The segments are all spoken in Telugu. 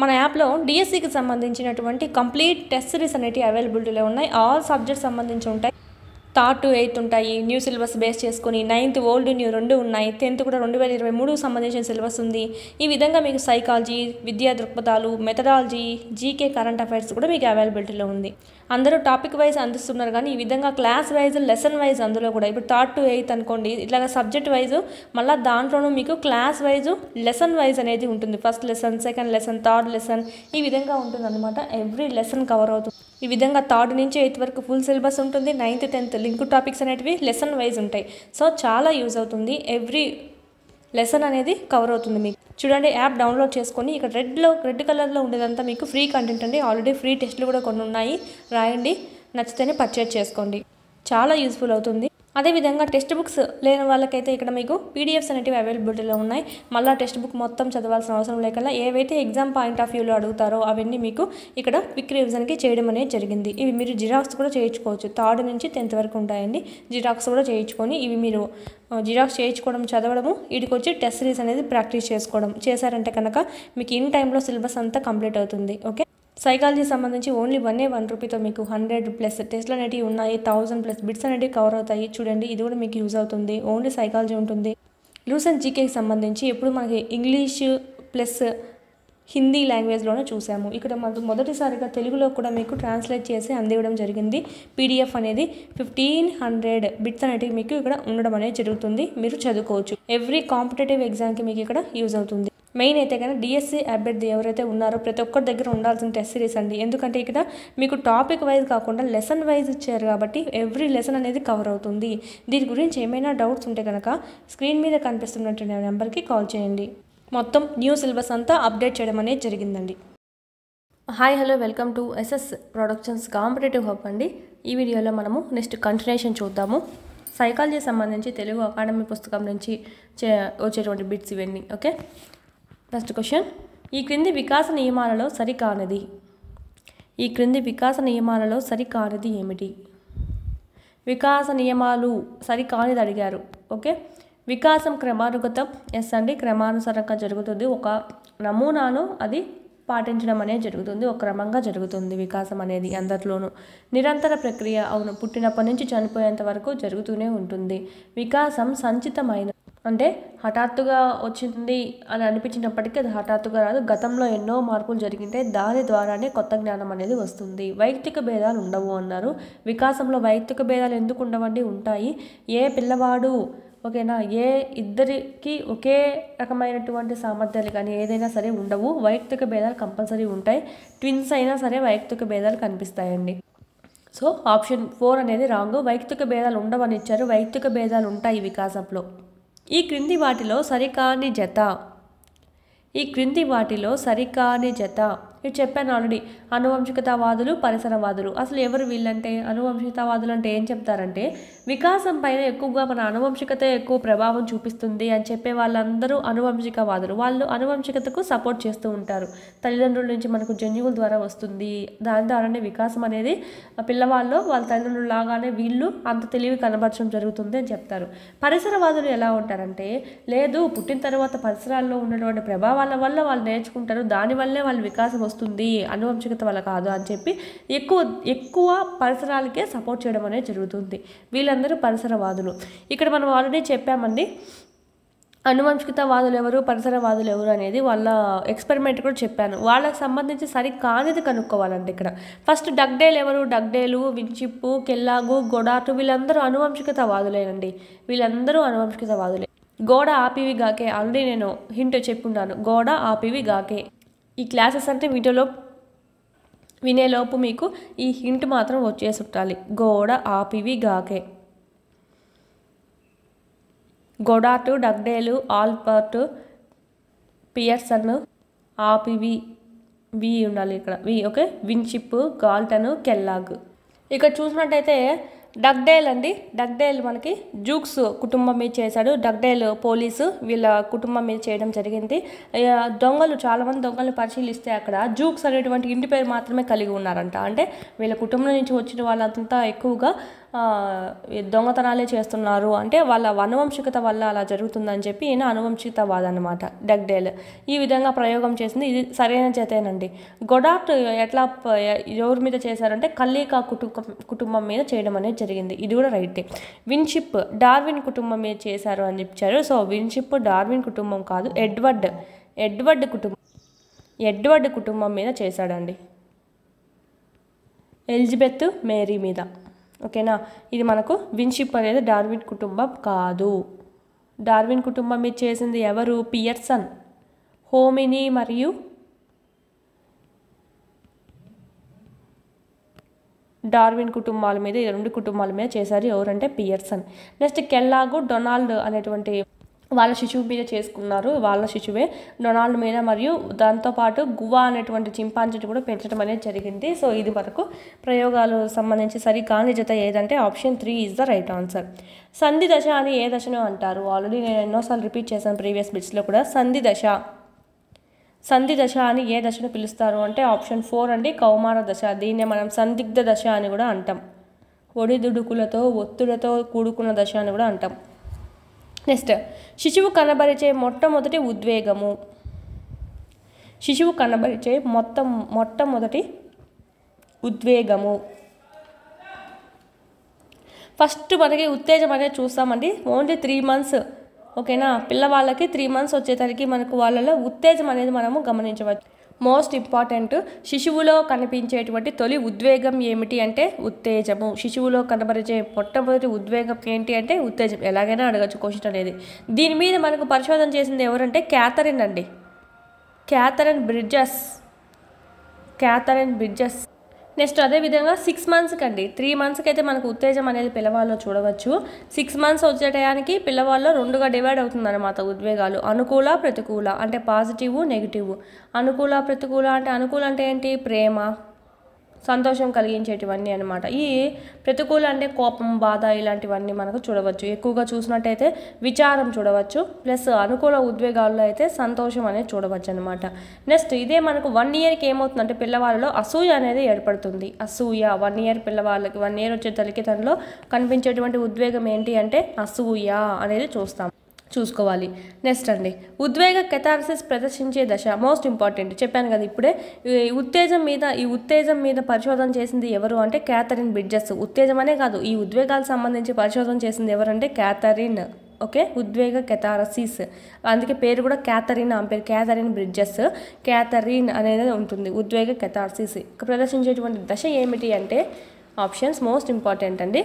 మన యాప్లో డిఎస్సికి సంబంధించినటువంటి కంప్లీట్ టెస్ట్ సిరీస్ అనేవి అవైలబిలిటీలో ఉన్నాయి. ఆల్ సబ్జెక్ట్స్ సంబంధించి ఉంటాయి. థర్డ్ టు ఎయిత్ ఉంటాయి. న్యూ సిలబస్ బేస్ చేసుకుని 9th ఓల్డ్ న్యూ రెండు ఉన్నాయి. 10th కూడా 2023 సంబంధించిన సిలబస్ ఉంది. ఈ విధంగా మీకు సైకాలజీ, విద్యా దృక్పథాలు, మెథడాలజీ, జీకే, కరెంట్ అఫైర్స్ కూడా మీకు అవైలబిలిటీలో ఉంది. అందరూ టాపిక్ వైజ్ అందిస్తున్నారు, కానీ ఈ విధంగా క్లాస్ వైజ్, లెసన్ వైజ్ అందులో కూడా ఇప్పుడు థర్డ్ టు ఎయిత్ అనుకోండి, ఇట్లాగా సబ్జెక్ట్ వైజ్ మళ్ళీ దాంట్లోనూ మీకు క్లాస్ వైజ్, లెసన్ వైజ్ అనేది ఉంటుంది. First lesson, second lesson, third lesson, ఈ విధంగా ఉంటుంది అనమాట. ఎవ్రీ లెసన్ కవర్ అవుతుంది. ఈ విధంగా 3rd నుంచి 8th వరకు ఫుల్ సిలబస్ ఉంటుంది. 9th 10th లింక్ టాపిక్స్ అనేటివి లెసన్ వైజ్ ఉంటాయి. సో చాలా యూజ్ అవుతుంది. ఎవ్రీ లెసన్ అనేది కవర్ అవుతుంది. మీకు చూడండి, యాప్ డౌన్లోడ్ చేసుకొని ఇక్కడ రెడ్ కలర్లో ఉండేదంతా మీకు ఫ్రీ కంటెంట్ అండి. ఆల్రెడీ ఫ్రీ టెస్ట్లు కూడా కొన్ని ఉన్నాయి. రాయండి, నచ్చితేనే పర్చేజ్ చేసుకోండి. చాలా యూస్ఫుల్ అవుతుంది. అదేవిధంగా టెక్స్ట్ బుక్స్ లేని వాళ్ళకైతే ఇక్కడ మీకు పీడిఎఫ్స్ అనేవి అవైలబిలిటీలో ఉన్నాయి. మళ్ళీ టెక్స్ట్ బుక్ మొత్తం చదవాల్సిన అవసరం లేకుండా ఏవైతే ఎగ్జామ్ పాయింట్ ఆఫ్ వ్యూలో అడుగుతారో అవన్నీ మీకు ఇక్కడ క్విక్ రివిజన్కి చేయడం అనేది జరిగింది. ఇవి మీరు జిరాక్స్ కూడా చేయించుకోవచ్చు. 3rd నుంచి 10th వరకు ఉంటాయండి. జిరాక్స్ కూడా చేయించుకొని ఇవి మీరు జిరాక్స్ చేయించుకోవడం, చదవడము, వీటికి వచ్చి టెస్ట్ సిరీస్ అనేది ప్రాక్టీస్ చేసుకోవడం చేశారంటే కనుక మీకు ఇన్ టైంలో సిలబస్ అంతా కంప్లీట్ అవుతుంది. ఓకే, సైకాలజీ సంబంధించి ఓన్లీ 1 రూపీతో మీకు 100+ టెస్ట్లు అనేవి ఉన్నాయి. 1000+ బిట్స్ అనేవి కవర్ అవుతాయి. చూడండి, ఇది కూడా మీకు యూజ్ అవుతుంది. ఓన్లీ సైకాలజీ ఉంటుంది. లూసెంట్ జీకేకి సంబంధించి ఎప్పుడు మనకి ఇంగ్లీష్ ప్లస్ హిందీ లాంగ్వేజ్లోనే చూసాము. ఇక్కడ మొదటిసారిగా తెలుగులో కూడా మీకు ట్రాన్స్లేట్ చేసి అందివ్వడం జరిగింది. పీడిఎఫ్ అనేది 1500 బిట్స్ అనేవి మీకు ఇక్కడ ఉండడం అనేది జరుగుతుంది. మీరు చదువుకోవచ్చు. ఎవ్రీ కాంపిటేటివ్ ఎగ్జామ్కి మీకు ఇక్కడ యూజ్ అవుతుంది. మెయిన్ అయితే కానీ డిఎస్సి అభ్యర్థి ఎవరైతే ఉన్నారో ప్రతి ఒక్కరి దగ్గర ఉండాల్సిన టెస్ట్ సిరీస్ అండి. ఎందుకంటే ఇక్కడ మీకు టాపిక్ వైజ్ కాకుండా లెసన్ వైజ్ ఇచ్చారు కాబట్టి ఎవ్రీ లెసన్ అనేది కవర్ అవుతుంది. దీని గురించి ఏమైనా డౌట్స్ ఉంటే కనుక స్క్రీన్ మీద కనిపిస్తున్నటువంటి నెంబర్కి కాల్ చేయండి. మొత్తం న్యూ సిలబస్ అంతా అప్డేట్ చేయడం అనేది జరిగిందండి. Hi, hello, welcome to SS productions competitive hub అండి. ఈ వీడియోలో మనము నెక్స్ట్ కంటిన్యూషన్ చూద్దాము. సైకాలజీ సంబంధించి తెలుగు అకాడమీ పుస్తకం నుంచి వచ్చేటువంటి బిట్స్ ఇవన్నీ. ఓకే, ఫస్ట్ క్వశ్చన్, ఈ క్రింది వికాస నియమాలలో సరికానిది. ఈ క్రింది వికాస నియమాలలో సరికానిది ఏమిటి? వికాస నియమాలు సరికానిది అడిగారు. ఓకే, వికాసం క్రమానుగతం. ఎస్ అండి, క్రమానుసారంగా జరుగుతుంది. ఒక నమూనాను అది పాటించడం అనేది జరుగుతుంది. ఒక క్రమంగా జరుగుతుంది వికాసం అనేది అందరిలోనూ. నిరంతర ప్రక్రియ. అవును, పుట్టినప్పటి నుంచి చనిపోయేంత వరకు జరుగుతూనే ఉంటుంది. వికాసం సంచితమైన, అంటే హఠాత్తుగా వచ్చింది అని అనిపించినప్పటికీ అది హఠాత్తుగా రాదు. గతంలో ఎన్నో మార్పులు జరిగింటే దాని ద్వారానే కొత్త జ్ఞానం అనేది వస్తుంది. వైయక్తిక భేదాలు ఉండవు అన్నారు. వికాసంలో వైయక్తిక భేదాలు ఎందుకు ఉండవండి? ఉంటాయి. ఏ పిల్లవాడు, ఓకేనా, ఏ ఇద్దరికి ఒకే రకమైనటువంటి సామర్థ్యాలు కానీ ఏదైనా సరే ఉండవు. వైయక్తిక భేదాలు కంపల్సరీ ఉంటాయి. ట్విన్స్ అయినా సరే వైయక్తిక భేదాలు కనిపిస్తాయండి. సో ఆప్షన్ 4 అనేది రాంగ్. వైయక్తిక భేదాలు ఉండవని ఇచ్చారు. వైయక్తిక భేదాలు ఉంటాయి వికాసంలో. ఈ క్రింది వాటిలో సరికాని జత. ఈ క్రింది వాటిలో సరికాని జత. ఇది చెప్పాను ఆల్రెడీ. అనువంశికతావాదులు, పరిసరవాదులు. అసలు ఎవరు వీళ్ళంటే? అనువంశికతావాదులు అంటే ఏం చెప్తారంటే వికాసం పైన ఎక్కువగా మన అనువంశికత ఎక్కువ ప్రభావం చూపిస్తుంది అని చెప్పే వాళ్ళందరూ అనువంశికవాదులు. వాళ్ళు అనువంశికతకు సపోర్ట్ చేస్తూ ఉంటారు. తల్లిదండ్రుల నుంచి మనకు జన్యువుల ద్వారా వస్తుంది. దాని ద్వారానే వికాసం అనేది పిల్లవాళ్ళు వాళ్ళ తల్లిదండ్రులు లాగానే వీళ్ళు అంత తెలివి కనబరచడం జరుగుతుంది అని చెప్తారు. పరిసరవాదులు ఎలా ఉంటారంటే లేదు, పుట్టిన తర్వాత పరిసరాల్లో ఉన్నటువంటి ప్రభావాల వల్ల వాళ్ళు నేర్చుకుంటారు, దానివల్లే వాళ్ళ వికాసం వస్తుంది, అనువంశికత వల్ల కాదు అని చెప్పి ఎక్కువ పరిసరాలకే సపోర్ట్ చేయడం అనేది జరుగుతుంది. వీళ్ళందరూ పరిసరవాదులు. ఇక్కడ మనం ఆల్రెడీ చెప్పామండి అనువంశికతావాదులు ఎవరు, పరిసరవాదులు ఎవరు అనేది. వాళ్ళ ఎక్స్పెరిమెంట్ కూడా చెప్పాను. వాళ్ళకి సంబంధించి సరికానిది కనుక్కోవాలంటే ఇక్కడ ఫస్ట్ డగ్డేల్ ఎవరు? డగ్డేలు, విన్చిప్పు, కెల్లాగు, గొడార్ట్ వీళ్ళందరూ అనువంశికతావాదులేనండి. వీళ్ళందరూ అనువంశికతావాదులే. గోడ ఆపివి గాకే, ఆల్రెడీ నేను హింట్ చెప్పున్నాను. గోడ ఆపివి గాకే. ఈ క్లాసెస్ అంటే వీడియోలో వినేలోపు మీకు ఈ హింట్ మాత్రం వచ్చేసి ఉండాలి. గోడ ఆపివి గాకే. గొడార్ట్, డగ్డేలు, ఆల్బర్ట్, పియర్సన్, ఆపివి, వి ఉండాలి ఇక్కడ, వి. ఓకే, విన్చిప్, గాల్టన్, కెల్లాగ్. ఇక్కడ చూసినట్టయితే డగ్డేల్ అండి. డగ్డేల్ మనకి జూక్స్ కుటుంబం మీద చేశాడు. డగ్డేల్ పోలీసు వీళ్ళ కుటుంబం మీద చేయడం జరిగింది. దొంగలు చాలామంది దొంగలు పరిశీలిస్తే అక్కడ జూక్స్ అనేటువంటి ఇంటి పేరు మాత్రమే కలిగి ఉన్నారంట. అంటే వీళ్ళ కుటుంబం నుంచి వచ్చిన వాళ్ళంతా ఎక్కువగా దొంగతనాలే చేస్తున్నారు అంటే వాళ్ళ అనువంశికత వల్ల అలా జరుగుతుందని చెప్పి ఈయన అనువంశికతవాద అనమాట డగ్డేల్. ఈ విధంగా ప్రయోగం చేసింది, ఇది సరైన చేతేనండి. గొడార్ట్ ఎట్లా ఎవరి మీద చేశారంటే కల్లికా కుటుంబం మీద చేయడం అనేది జరిగింది, ఇది కూడా రైటే. విన్షిప్ డార్విన్ కుటుంబం మీద చేశారు అని చెప్పారు. సో విన్షిప్ డార్విన్ కుటుంబం కాదు, ఎడ్వర్డ్ కుటుంబం మీద చేశాడండి, ఎలిజబెత్ మేరీ మీద. ఓకేనా, ఇది మనకు విన్షిప్ అనేది డార్విన్ కుటుంబం కాదు. డార్విన్ కుటుంబం మీద చేసింది ఎవరు? పియర్సన్. హోమిని మరియు డార్విన్ కుటుంబాల మీద, ఈ 2 కుటుంబాల మీద చేశారు ఎవరంటే పియర్సన్. నెక్స్ట్ కెల్లాగు డొనాల్డ్ అనేటువంటి వాళ్ళ శిశువు మీద చేసుకున్నారు, వాళ్ళ శిశువే డొనాల్డ్ మీద, మరియు దాంతోపాటు గువా అనేటువంటి చింపాంజీని కూడా పెంచడం అనేది జరిగింది. సో ఇది మనకు ప్రయోగాలు సంబంధించి సరికాని జత ఏదంటే option 3 is the right answer. సంధి దశ అని ఏ దశను అంటారు? ఆల్రెడీ నేను ఎన్నోసార్లు రిపీట్ చేశాను ప్రీవియస్ బిట్స్లో కూడా. సంధి దశ అని ఏ దశను పిలుస్తారు అంటే ఆప్షన్ 4 అండి, కౌమార దశ. దీన్నే మనం సందిగ్ధ దశ అని కూడా అంటాం, ఒడిదుడుకులతో ఒత్తిడితో కూడుకున్న దశ అని కూడా అంటాం. నెక్స్ట్, శిశువు కనబరిచే మొట్టమొదటి ఉద్వేగము. శిశువు కనబరిచే మొట్టమొదటి ఉద్వేగము. ఫస్ట్ మనకి ఉత్తేజం అనేది చూస్తామండి, ఓన్లీ 3 months. ఓకేనా, పిల్లవాళ్ళకి 3 months వచ్చేసరికి మనకు వాళ్ళలో ఉత్తేజం అనేది మనము గమనించవచ్చు. మోస్ట్ ఇంపార్టెంట్, శిశువులో కనిపించేటువంటి తొలి ఉద్వేగం ఏమిటి అంటే ఉత్తేజము. శిశువులో కనబరిచే మొట్టమొదటి ఉద్వేగం ఏంటి అంటే ఉత్తేజం. ఎలాగైనా అడగచ్చు క్వశ్చన్ అనేది. దీని మీద మనకు పరిశోధన చేసింది ఎవరంటే క్యాథరిన్ అండి, క్యాథరిన్ బ్రిడ్జెస్. నెక్స్ట్ అదేవిధంగా 6 months కండి, 3 monthsకి అయితే మనకు ఉత్తేజం అనేది పిల్లవాళ్ళలో చూడవచ్చు. 6 months వచ్చే టయానికి పిల్లవాళ్ళలో 2గా డివైడ్ అవుతుంది అనమాట ఉద్వేగాలు, అనుకూల ప్రతికూల అంటే పాజిటివ్ నెగిటివ్. అనుకూల ప్రతికూల అంటే అనుకూల అంటే ఏంటి? ప్రేమ, సంతోషం కలిగించేటివన్నీ అనమాట. ఈ ప్రతికూల అంటే కోపం, బాధ ఇలాంటివన్నీ మనకు చూడవచ్చు. ఎక్కువగా చూసినట్టయితే విచారం చూడవచ్చు, ప్లస్ అనుకూల ఉద్వేగాల్లో అయితే సంతోషం అనేది చూడవచ్చు అనమాట. నెక్స్ట్ ఇదే మనకు 1 yearకి ఏమవుతుందంటే పిల్లవాళ్ళలో అసూయ అనేది ఏర్పడుతుంది. అసూయ 1 year పిల్లవాళ్ళకి, 1 year వచ్చే తల్లికి తనలో కనిపించేటువంటి ఉద్వేగం ఏంటి అంటే అసూయ అనేది చూసుకోవాలి. నెక్స్ట్ అండి, ఉద్వేగ కెథార్సిస్ ప్రదర్శించే దశ. మోస్ట్ ఇంపార్టెంట్, చెప్పాను కదా ఇప్పుడే. ఈ ఉత్తేజం మీద పరిశోధన చేసింది ఎవరు అంటే క్యాథరిన్ బ్రిడ్జెస్. ఉత్తేజం అనే కాదు, ఈ ఉద్వేగాలకు సంబంధించి పరిశోధన చేసింది ఎవరంటే క్యాథరిన్. ఓకే, ఉద్వేగ కెథార్సిస్, అందుకే పేరు కూడా క్యాథరిన్, ఆమె పేరు క్యాథరిన్ బ్రిడ్జెస్. క్యాథరిన్ అనేది ఉంటుంది. ఉద్వేగ కెథార్సిస్ ప్రదర్శించేటువంటి దశ ఏమిటి అంటే ఆప్షన్స్ మోస్ట్ ఇంపార్టెంట్ అండి.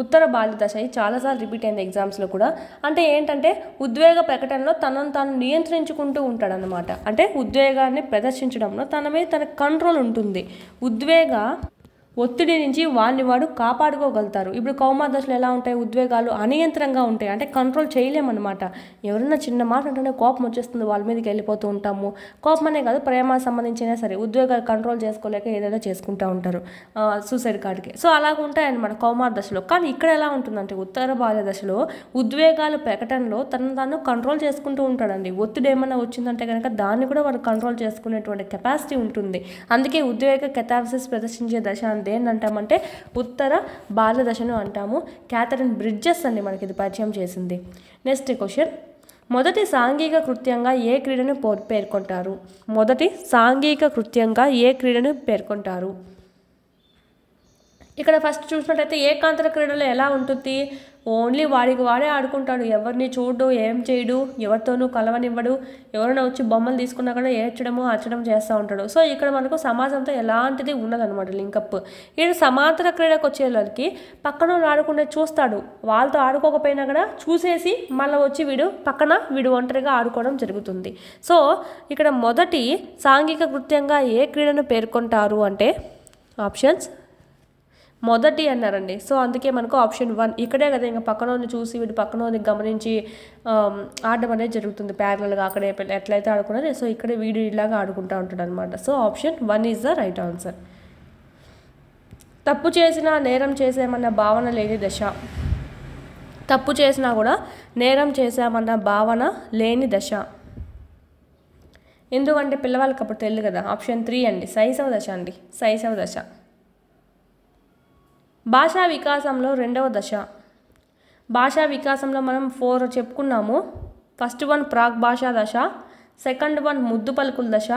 ఉత్తర బాల్య దశ, చాలాసార్లు రిపీట్ అయింది ఎగ్జామ్స్లో కూడా. అంటే ఏంటంటే ఉద్వేగ ప్రకటనలో తనను తాను నియంత్రించుకుంటూ ఉంటాడనమాట. అంటే ఉద్వేగాన్ని ప్రదర్శించడంలో తన మీద తన కంట్రోల్ ఉంటుంది. ఉద్వేగ ఒత్తిడి నుంచి వాడు కాపాడుకోగలుగుతారు. ఇప్పుడు కౌమార దశలో ఎలా ఉంటాయి? ఉద్వేగాలు అనియంత్రణంగా ఉంటాయి, అంటే కంట్రోల్ చేయలేమన్నమాట. ఎవరైనా చిన్న మాట అంటేనే కోపం వచ్చేస్తుంది, వాళ్ళ మీదకి వెళ్ళిపోతూ ఉంటాము. కోపం అనే కాదు, ప్రేమ సంబంధించినా సరే ఉద్వేగాలు కంట్రోల్ చేసుకోలేక ఏదైనా చేసుకుంటూ ఉంటారు, సూసైడ్ కాడికి. సో అలాగ ఉంటాయన్నమాట కౌమార దశలో. కానీ ఇక్కడ ఎలా ఉంటుందంటే ఉత్తర బాల్య దశలో ఉద్వేగాల ప్రకటనలో తనను తాను కంట్రోల్ చేసుకుంటూ ఉంటాడండి. ఒత్తిడి ఏమైనా వచ్చిందంటే కనుక దాన్ని కూడా వాడు కంట్రోల్ చేసుకునేటువంటి కెపాసిటీ ఉంటుంది. అందుకే ఉద్వేగ కెథార్సిస్ ప్రదర్శించే దశ ఏంటంటామంటే ఉత్తర బాల్య దశను అంటాము. క్యాథరిన్ బ్రిడ్జెస్ అండి మనకి ఇది పరిచయం చేసింది. నెక్స్ట్ క్వశ్చన్, మొదటి సాంఘిక కృత్యంగా ఏ క్రీడను పేర్కొంటారు? మొదటి సాంఘిక కృత్యంగా ఏ క్రీడను పేర్కొంటారు? ఇక్కడ ఫస్ట్ చూసినట్టయితే ఏకాంతర క్రీడలో ఎలా ఉంటుంది? ఓన్లీ వాడికి వాడే ఆడుకుంటాడు, ఎవరిని చూడు, ఏం చేయడు, ఎవరితోనూ కలవనివ్వడు. ఎవరైనా వచ్చి బొమ్మలు తీసుకున్నా కూడా ఏడ్చడము అర్చడం చేస్తూ ఉంటాడు. సో ఇక్కడ మనకు సమాజంతో ఎలాంటిది ఉండదన్నమాట లింకప్. వీడు సమాంతర క్రీడకు వచ్చేళ్ళకి పక్కన ఆడుకునే చూస్తాడు, వాళ్ళతో ఆడుకోకపోయినా కూడా చూసేసి మళ్ళీ వచ్చి వీడు ఒంటరిగా ఆడుకోవడం జరుగుతుంది. సో ఇక్కడ మొదటి సాంఘిక కృత్యంగా ఏ క్రీడను పేర్కొంటారు అంటే ఆప్షన్స్ మొదటి అన్నారండి. సో అందుకే మనకు ఆప్షన్ 1 ఇక్కడే కదా, ఇంకా పక్కనోని చూసి వీడు పక్కనోని గమనించి ఆడడం అనేది జరుగుతుంది ప్యారలల్గా. అక్కడే ఎట్లయితే ఆడుకున్నారో సో ఇక్కడ వీడు ఇలాగా ఆడుకుంటూ ఉంటాడు అనమాట. So option 1 is the right answer. తప్పు చేసినా నేరం చేసామన్న భావన లేని దశ. తప్పు చేసినా కూడా నేరం చేసామన్న భావన లేని దశ. ఎందుకంటే పిల్లవాళ్ళకి అప్పుడు తెలియదు కదా. ఆప్షన్ 3 అండి, శైశవ దశ అండి. శైశవ దశ భాషా వికాసంలో రెండవ దశ. భాషా వికాసంలో మనం 4 చెప్పుకున్నాము. ఫస్ట్ వన్ ప్రాక్ భాషా దశ, సెకండ్ వన్ ముద్దు పలుకుల దశ,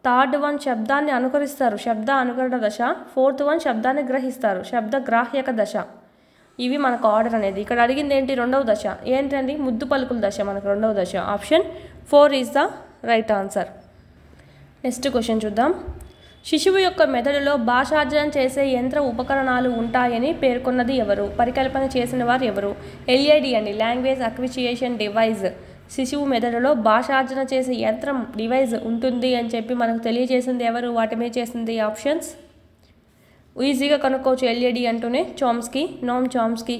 థర్డ్ వన్ శబ్దాన్ని అనుకరిస్తారు, శబ్ద అనుకరణ దశ, ఫోర్త్ వన్ శబ్దాన్ని గ్రహిస్తారు, శబ్ద గ్రాహ్యక దశ. ఇవి మనకు ఆర్డర్ అనేది. ఇక్కడ అడిగింది ఏంటి? రెండవ దశ. ఏంటండి? ముద్దు పలుకుల దశ మనకు రెండవ దశ. Option 4 is the right answer. Next question చూద్దాం. శిశువు యొక్క మెదడులో భాషార్జన చేసే యంత్ర ఉపకరణాలు ఉంటాయని పేర్కొన్నది ఎవరు? పరికల్పన చేసిన వారు ఎవరు? ఎల్ఏడి అండి, లాంగ్వేజ్ అక్విజిషన్ డివైజ్. శిశువు మెదడులో భాషార్జన చేసే యంత్రం డివైజ్ ఉంటుంది అని చెప్పి మనకు తెలియజేసింది ఎవరు? వాటి మీద చేసింది ఆప్షన్స్ ఈజీగా కనుక్కోవచ్చు. ఎల్ఏడి అంటూనే చామ్స్కీ, నోమ్ చామ్స్కీ.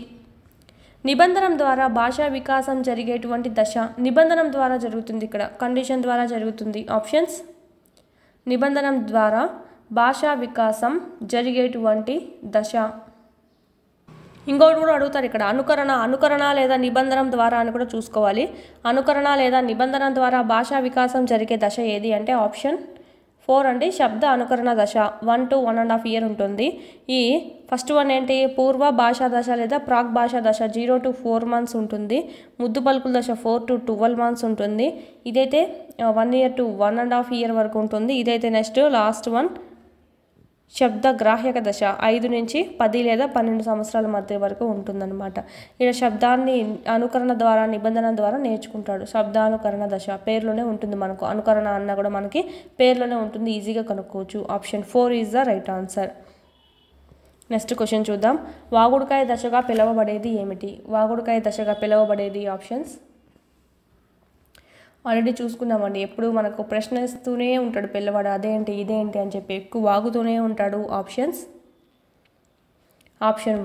నిబంధనం ద్వారా భాషా వికాసం జరిగేటువంటి దశ. నిబంధనం ద్వారా జరుగుతుంది, ఇక్కడ కండిషన్ ద్వారా జరుగుతుంది. ఆప్షన్స్ నిబంధనం ద్వారా భాషా వికాసం జరిగేటువంటి దశ. ఇంకోటి కూడా అడుగుతారు ఇక్కడ, అనుకరణ లేదా నిబంధనం ద్వారా అని కూడా చూసుకోవాలి. అనుకరణ లేదా నిబంధన ద్వారా భాషా వికాసం జరిగే దశ ఏది అంటే ఆప్షన్ 4 అండి, శబ్ద అనుకరణ దశ. 1 to 1.5 years ఉంటుంది. ఈ ఫస్ట్ వన్ ఏంటి? పూర్వ భాషా దశ లేదా ప్రాక్ భాషా దశ 0 to 4 months ఉంటుంది. ముద్దు పలుకుల దశ 4 to 12 months ఉంటుంది. ఇదైతే 1 year to 1.5 years వరకు ఉంటుంది. ఇదైతే నెక్స్ట్ లాస్ట్ వన్ శబ్ద గ్రాహ్యక దశ 5 నుంచి 10 లేదా 12 సంవత్సరాల మధ్య వరకు ఉంటుందన్నమాట. ఇక్కడ శబ్దాన్ని అనుకరణ ద్వారా నిబంధన ద్వారా నేర్చుకుంటాడు. శబ్దానుకరణ దశ పేర్లోనే ఉంటుంది మనకు. అనుకరణ అన్న కూడా మనకి పేర్లోనే ఉంటుంది, ఈజీగా కనుక్కోవచ్చు. Option 4 is the right answer. Next question చూద్దాం. వాగుడుకాయ దశగా పిలువబడేది ఏమిటి? వాగుడుకాయ దశగా పిలువబడేది ఆప్షన్స్ ఆల్రెడీ చూసుకున్నామండి. ఎప్పుడు మనకు ప్రశ్న ఇస్తూనే ఉంటాడు పిల్లవాడు, అదేంటి ఇదేంటి అని చెప్పి ఎక్కువ వాగుతూనే ఉంటాడు. Option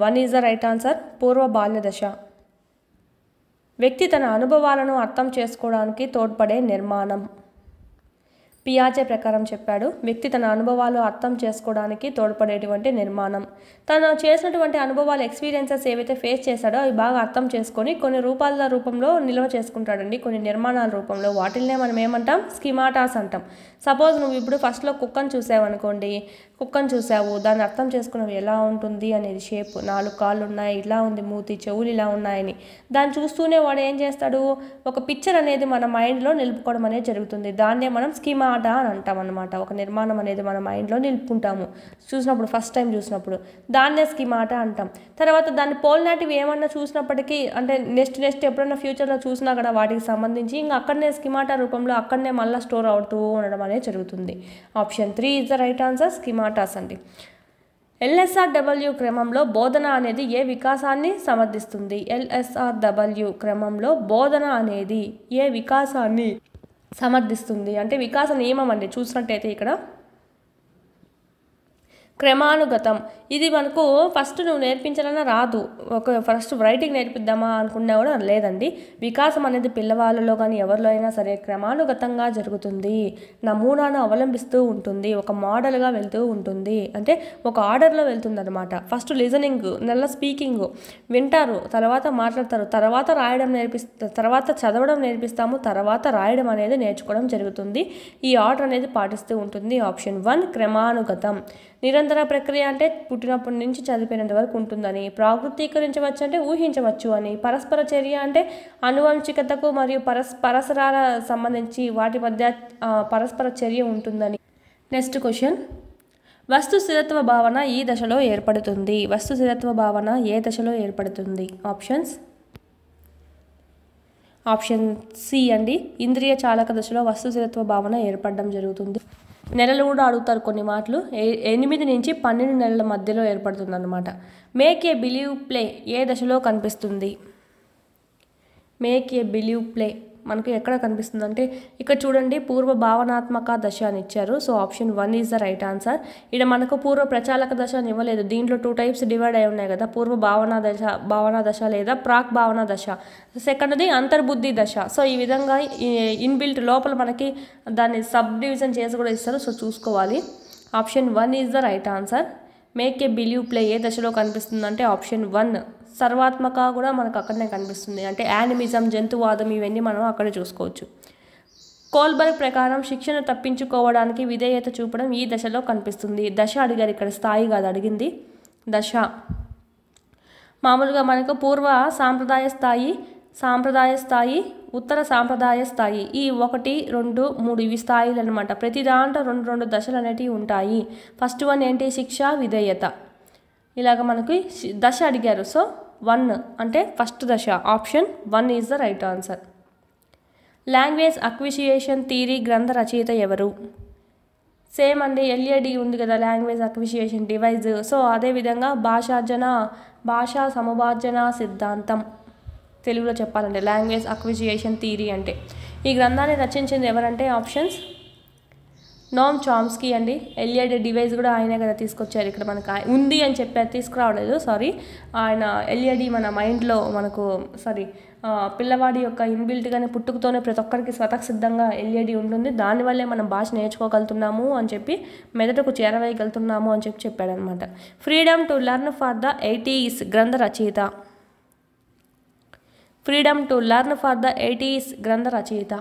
1 is the right answer. పూర్వ బాల్య దశ. వ్యక్తి తన అనుభవాలను అర్థం చేసుకోవడానికి తోడ్పడే నిర్మాణం. పియాజే ప్రకారం చెప్పాడు, వ్యక్తి తన అనుభవాలు అర్థం చేసుకోవడానికి తోడ్పడేటువంటి నిర్మాణం. తను చేసినటువంటి అనుభవాలు, ఎక్స్పీరియన్సెస్ ఏవైతే ఫేస్ చేశాడో అవి బాగా అర్థం చేసుకొని కొన్ని రూపంలో నిల్వ చేసుకుంటాడండి, కొన్ని నిర్మాణాల రూపంలో. వాటిల్నే మనం ఏమంటాం? స్కీమాటాస్ అంటాం. సపోజ్ నువ్వు ఇప్పుడు ఫస్ట్లో కుక్కను చూసావు అనుకోండి, కుక్కను చూసావు, దాన్ని అర్థం చేసుకున్నావు ఎలా ఉంటుంది అనేది, షేప్, 4 కాళ్ళు ఉన్నాయి, ఇలా ఉంది మూతి, చెవులు ఇలా ఉన్నాయని. దాన్ని చూస్తూనే వాడు ఏం చేస్తాడు? ఒక పిక్చర్ అనేది మన మైండ్లో నిలుపుకోవడం అనేది జరుగుతుంది. దాన్నే మనం స్కీమాటా అని అంటాం అనమాట. ఒక నిర్మాణం అనేది మన మైండ్లో నిలుపుకుంటాము చూసినప్పుడు, ఫస్ట్ టైం చూసినప్పుడు దాన్నే స్కీమాటా అంటాం. తర్వాత దాన్ని పోలినాటివి ఏమన్నా చూసినప్పటికీ, అంటే నెక్స్ట్ ఎప్పుడైనా ఫ్యూచర్లో చూసినా కూడా వాటికి సంబంధించి ఇంకా అక్కడనే స్కీమాటా రూపంలో అక్కడనే మళ్ళీ స్టోర్ అవుతూ ఉండడం అనేది జరుగుతుంది. Option 3 is the right answer, schematas అండి. LSRW క్రమంలో బోధన అనేది ఏ వికాసాన్ని సమర్థిస్తుంది? LSRW క్రమంలో బోధన అనేది ఏ వికాసాన్ని సమర్థిస్తుంది అంటే వికాస నియమం అండి. చూసినట్టయితే ఇక్కడ క్రమానుగతం. ఇది మనకు ఫస్ట్ నువ్వు నేర్పించాలన్నా రాదు, ఫస్ట్ రైటింగ్ నేర్పిద్దామా అనుకున్నా కూడా లేదండి. వికాసం అనేది పిల్లవాళ్ళలో కానీ ఎవరిలో అయినా సరే క్రమానుగతంగా జరుగుతుంది, నమూనాను అవలంబిస్తూ ఉంటుంది, ఒక మోడల్గా వెళ్తూ ఉంటుంది, అంటే ఒక ఆర్డర్లో వెళ్తుంది అనమాట. ఫస్ట్ లిజనింగ్, నెల స్పీకింగ్ వింటారు, తర్వాత మాట్లాడతారు, తర్వాత రాయడం తర్వాత చదవడం నేర్పిస్తాము, తర్వాత రాయడం అనేది నేర్చుకోవడం జరుగుతుంది. ఈ ఆర్డర్ అనేది పాటిస్తూ ఉంటుంది. ఆప్షన్ 1 క్రమానుగతం. నిరంతర ప్రక్రియ అంటే పుట్టినప్పటి నుంచి చదివినంత వరకు ఉంటుందని. ప్రాకృతీకరించవచ్చు అంటే ఊహించవచ్చు అని. పరస్పర చర్య అంటే అనువంశికతకు మరియు పరస్పరాల సంబంధించి వాటి మధ్య పరస్పర చర్య ఉంటుందని. నెక్స్ట్ క్వశ్చన్, వస్తు స్థిరత్వ భావన ఈ దశలో ఏర్పడుతుంది. వస్తు స్థిరత్వ భావన ఏ దశలో ఏర్పడుతుంది? ఆప్షన్ సి అండి, ఇంద్రియ చాలక దశలో వస్తు స్థిరత్వ భావన ఏర్పడడం జరుగుతుంది. నెలలు కూడా అడుగుతారు కొన్ని మాటలు. 8 నుంచి 12 నెలల మధ్యలో ఏర్పడుతుంది అన్నమాట. మేక్ ఏ బిలీవ్ ప్లే ఏ దశలో కనిపిస్తుంది? మేక్ ఏ బిలీవ్ ప్లే మనకు ఎక్కడ కనిపిస్తుంది అంటే ఇక్కడ చూడండి, పూర్వ భావనాత్మక దశ అని ఇచ్చారు. So option 1 is the right answer. ఇక్కడ మనకు పూర్వ ప్రచాలక దశ అని ఇవ్వలేదు. దీంట్లో 2 types డివైడ్ అయి ఉన్నాయి కదా, పూర్వ భావనా దశ లేదా ప్రాక్ భావనా దశ. సెకండ్ది అంతర్బుద్ధి దశ. సో ఈ విధంగా ఇన్బిల్ట్ లోపల మనకి దాన్ని సబ్ డివిజన్ చేసి కూడా ఇస్తారు. సో చూసుకోవాలి. Option 1 is the right answer. Make a believe play ఏ దశలో కనిపిస్తుంది అంటే ఆప్షన్ 1. సర్వాత్మక కూడా మనకు అక్కడనే కనిపిస్తుంది, అంటే యానిమిజం, జంతువాదం ఇవన్నీ మనం అక్కడే చూసుకోవచ్చు. కోల్బర్గ్ ప్రకారం శిక్షణ తప్పించుకోవడానికి విధేయత చూపడం ఈ దశలో కనిపిస్తుంది. దశ అడిగారు ఇక్కడ, స్థాయి కాదు అడిగింది, దశ. మామూలుగా మనకు పూర్వ సాంప్రదాయ స్థాయి ఉత్తర సాంప్రదాయ స్థాయి ఈ 1, 2, 3 ఇవి స్థాయిలు అనమాట. ప్రతి దాంట్లో 2 దశలు అనేటివి ఉంటాయి. ఫస్ట్ వన్ ఏంటి? శిక్ష విధేయత. ఇలాగ మనకి దశ అడిగారు. సో 1 అంటే ఫస్ట్ దశ. Option 1 is the right answer. Language acquisition theory గ్రంథ రచయిత ఎవరు? సేమ్ అండి, LAD ఉంది కదా, లాంగ్వేజ్ అక్విజిషన్ డివైజ్. సో అదేవిధంగా భాషా సముపార్జన సిద్ధాంతం తెలుగులో చెప్పాలంటే లాంగ్వేజ్ అక్విజిషన్ థియరీ అంటే. ఈ గ్రంథాన్ని రచించింది ఎవరంటే ఆప్షన్స్ నోమ్ చామ్స్కీ అండి. LAD డివైజ్ కూడా ఆయనే కదా తీసుకొచ్చారు. ఇక్కడ మనకు ఉంది అని చెప్పారు, తీసుకురావలేదు, సారీ. ఆయన LAD మన మైండ్లో మనకు పిల్లవాడి యొక్క ఇన్బిల్ట్గానే పుట్టుకతోనే ప్రతి ఒక్కరికి స్వతసిద్ధంగా LAD ఉంటుంది. దానివల్లే మనం భాష నేర్చుకోగలుగుతున్నాము అని చెప్పి, మెదడుకు చేరవేయగలుగుతున్నాము అని చెప్పాడనమాట. Freedom to learn for the 80s గ్రంథ రచయిత. Freedom to learn for the 80s గ్రంథ రచయిత.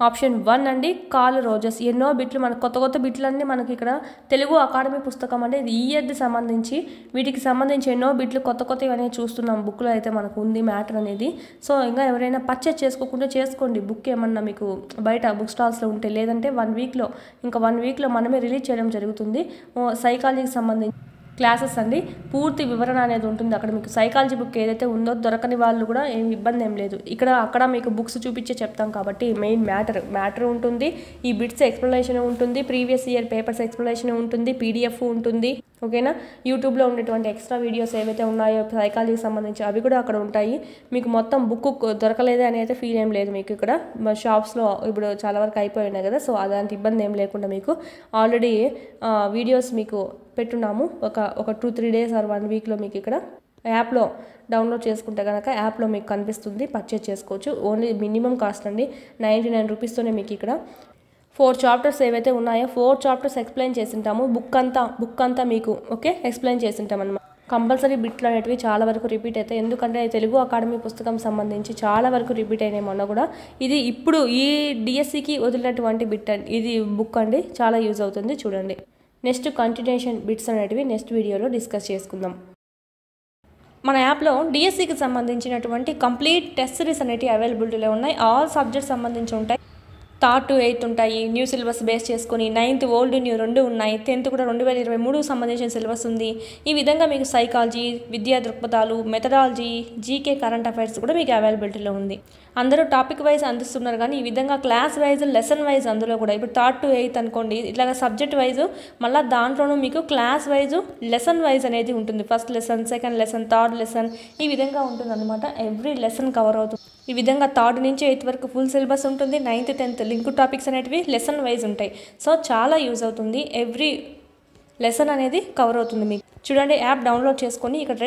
ఆప్షన్ 1 అండి, కార్ల్ రోజర్స్. ఎన్నో బిట్లు మనకు కొత్త బిట్లన్నీ మనకి ఇక్కడ తెలుగు అకాడమీ పుస్తకం అంటే ఇది ఈ ఇయర్ది సంబంధించి, వీటికి సంబంధించి ఎన్నో బిట్లు కొత్తవి అనేది చూస్తున్నాం. బుక్లో అయితే మనకు ఉంది మ్యాటర్ అనేది. సో ఇంకా ఎవరైనా పర్చేస్ చేసుకోకుండా చేసుకోండి. బుక్ ఏమన్నా మీకు బయట బుక్ స్టాల్స్లో ఉంటే, లేదంటే 1 వీక్లో మనమే రిలీజ్ చేయడం జరుగుతుంది. సైకాలజీకి సంబంధించి క్లాసెస్ అండి, పూర్తి వివరణ అనేది ఉంటుంది అక్కడ. మీకు సైకాలజీ బుక్ ఏదైతే ఉందో దొరకని వాళ్ళు కూడా ఇబ్బంది ఏం లేదు. అక్కడ మీకు బుక్స్ చూపించే చెప్తాం కాబట్టి మెయిన్ మ్యాటర్ ఉంటుంది. ఈ బిట్స్ ఎక్స్ప్లెనేషన్ ఉంటుంది, ప్రీవియస్ ఇయర్ పేపర్స్ ఎక్స్ప్లెనేషన్ ఉంటుంది, PDF ఉంటుంది. ఓకేనా? యూట్యూబ్లో ఉండేటువంటి ఎక్స్ట్రా వీడియోస్ ఏవైతే ఉన్నాయో సైకాలజీకి సంబంధించి అవి కూడా అక్కడ ఉంటాయి. మీకు మొత్తం బుక్ దొరకలేదు అని అయితే ఫీల్ ఏం లేదు. మీకు ఇక్కడ షాప్స్లో ఇప్పుడు చాలా వరకు అయిపోయి ఉన్నాయి కదా, సో అలాంటి ఇబ్బంది ఏం లేకుండా మీకు ఆల్రెడీ వీడియోస్ మీకు పెట్టున్నాము. ఒక 2-3 days ఆర్ 1 weekలో మీకు ఇక్కడ యాప్లో డౌన్లోడ్ చేసుకుంటే కనుక యాప్లో మీకు కనిపిస్తుంది, పర్చేజ్ చేసుకోవచ్చు. ఓన్లీ మినిమం కాస్ట్ అండి, 99 రూపీస్తోనే మీకు ఇక్కడ 4 chapters ఏవైతే ఉన్నాయో 4 chapters ఎక్స్ప్లెయిన్ చేసింటాము. బుక్ అంతా మీకు ఎక్స్ప్లెయిన్ చేసింటాం అనమాట. కంపల్సరీ బిట్లు అనేటివి చాలా వరకు రిపీట్ అవుతాయి. ఎందుకంటే తెలుగు అకాడమీ పుస్తకం సంబంధించి చాలా వరకు రిపీట్ అయినాయి మొన్న కూడా. ఇది ఇప్పుడు ఈ DSCకి వదిలినటువంటి బిట్ అండి, ఇది బుక్ అండి, చాలా యూజ్ అవుతుంది. చూడండి. నెక్స్ట్ కంటిన్యూషన్ బిట్స్ అనేటివి నెక్స్ట్ వీడియోలో డిస్కస్ చేసుకుందాం. మన యాప్లో DSCకి సంబంధించినటువంటి కంప్లీట్ టెస్ట్ సిరీస్ అనేటివి అవైలబిలిటీలో ఉన్నాయి. ఆల్ సబ్జెక్ట్స్ సంబంధించి ఉంటాయి. 3rd to 8th ఉంటాయి. న్యూ సిలబస్ బేస్ చేసుకొని 9th ఓల్డ్ న్యూ 2 ఉన్నాయి. 10th కూడా 2023 సంబంధించిన సిలబస్ ఉంది. ఈ విధంగా మీకు సైకాలజీ, విద్యా దృక్పథాలు, మెథడాలజీ, GK కరెంట్ అఫైర్స్ కూడా మీకు అవైలబిలిటీలో ఉంది. అందరూ టాపిక్ వైజ్ అందిస్తున్నారు కానీ ఈ విధంగా క్లాస్ వైజ్, లెసన్ వైజ్ అందులో కూడా ఇప్పుడు 3rd to 8th అనుకోండి, ఇట్లాగా సబ్జెక్ట్ వైజ్ మళ్ళీ దాంట్లోనూ మీకు క్లాస్ వైజ్, లెసన్ వైజ్ అనేది ఉంటుంది. First lesson, second lesson, third lesson ఈ విధంగా ఉంటుంది అనమాట. ఎవ్రీ లెసన్ కవర్ అవుతుంది. ఈ విధంగా 3rd నుంచి 8th వరకు ఫుల్ సిలబస్ ఉంటుంది. 9th, 10th లింక్ టాపిక్స్ అనేటివి లెసన్ వైజ్ ఉంటాయి. సో చాలా యూజ్ అవుతుంది. ఎవ్రీ లెసన్ అనేది కవర్ అవుతుంది మీకు. చూడండి, యాప్ డౌన్లోడ్ చేసుకొని ఇక్కడ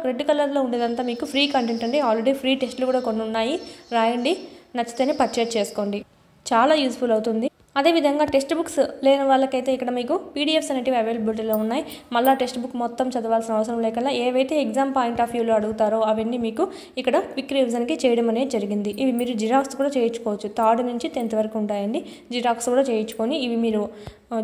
రెడ్ కలర్లో ఉండేదంతా మీకు ఫ్రీ కంటెంట్ అండి. ఆల్రెడీ ఫ్రీ టెస్ట్లు కూడా కొన్ని ఉన్నాయి, రాయండి, నచ్చితేనే పర్చేజ్ చేసుకోండి. చాలా యూస్ఫుల్ అవుతుంది. అదేవిధంగా టెక్స్ట్ బుక్స్ లేని వాళ్ళకైతే ఇక్కడ మీకు PDFs అనేటివి అవైలబిలిటీలో ఉన్నాయి. మళ్ళీ టెక్స్ట్ బుక్ మొత్తం చదవాల్సిన అవసరం లేకుండా ఏవైతే ఎగ్జామ్ పాయింట్ ఆఫ్ వ్యూలో అడుగుతారో అవన్నీ మీకు ఇక్కడ క్విక్ రివిజన్కి చేయడం అనేది జరిగింది. ఇవి మీరు జిరాక్స్ కూడా చేయించుకోవచ్చు. 3rd నుంచి 10th వరకు ఉంటాయండి. జిరాక్స్ కూడా చేయించుకొని ఇవి మీరు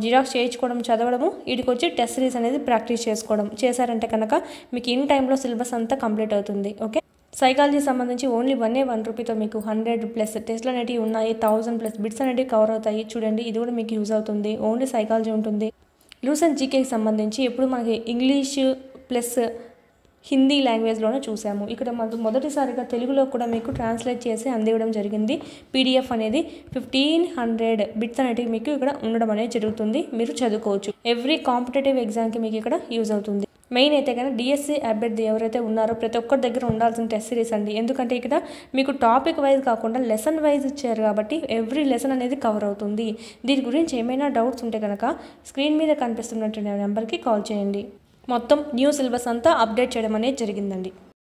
జిరాక్స్ చేయించుకోవడం, చదవడము, వీటికి వచ్చి టెస్ట్ సిరీస్ అనేది ప్రాక్టీస్ చేసుకోవడం చేశారంటే కనుక మీకు ఇన్ టైంలో సిలబస్ అంతా కంప్లీట్ అవుతుంది. ఓకే, సైకాలజీ సంబంధించి ఓన్లీ 1 రూపీతో మీకు 100+ టెస్ట్లు అనేటివి ఉన్నాయి. 1000+ బిట్స్ అనేటివి కవర్ అవుతాయి. చూడండి, ఇది కూడా మీకు యూజ్ అవుతుంది. ఓన్లీ సైకాలజీ ఉంటుంది. లూసెంట్ జీకేకి సంబంధించి ఎప్పుడు మనకి ఇంగ్లీష్ ప్లస్ హిందీ లాంగ్వేజ్లోనే చూసాము. ఇక్కడ మొదటిసారిగా తెలుగులో కూడా మీకు ట్రాన్స్లేట్ చేసి అందివ్వడం జరిగింది. PDF అనేది 1500 బిట్స్ అనేటివి మీకు ఇక్కడ ఉండడం అనేది జరుగుతుంది. మీరు చదువుకోవచ్చు. ఎవ్రీ కాంపిటేటివ్ ఎగ్జామ్కి మీకు ఇక్కడ యూజ్ అవుతుంది. మెయిన్ అయితే కానీ DSC అభ్యర్థి ఎవరైతే ఉన్నారో ప్రతి ఒక్కరి దగ్గర ఉండాల్సిన టెస్ట్ సిరీస్ అండి. ఎందుకంటే ఇక్కడ మీకు టాపిక్ వైజ్ కాకుండా లెసన్ వైజ్ ఇచ్చారు కాబట్టి ఎవ్రీ లెసన్ అనేది కవర్ అవుతుంది. దీని గురించి ఏమైనా డౌట్స్ ఉంటే కనుక స్క్రీన్ మీద కనిపిస్తున్నటువంటి నెంబర్కి కాల్ చేయండి. మొత్తం న్యూ సిలబస్ అంతా అప్డేట్ చేయడం అనేది జరిగిందండి.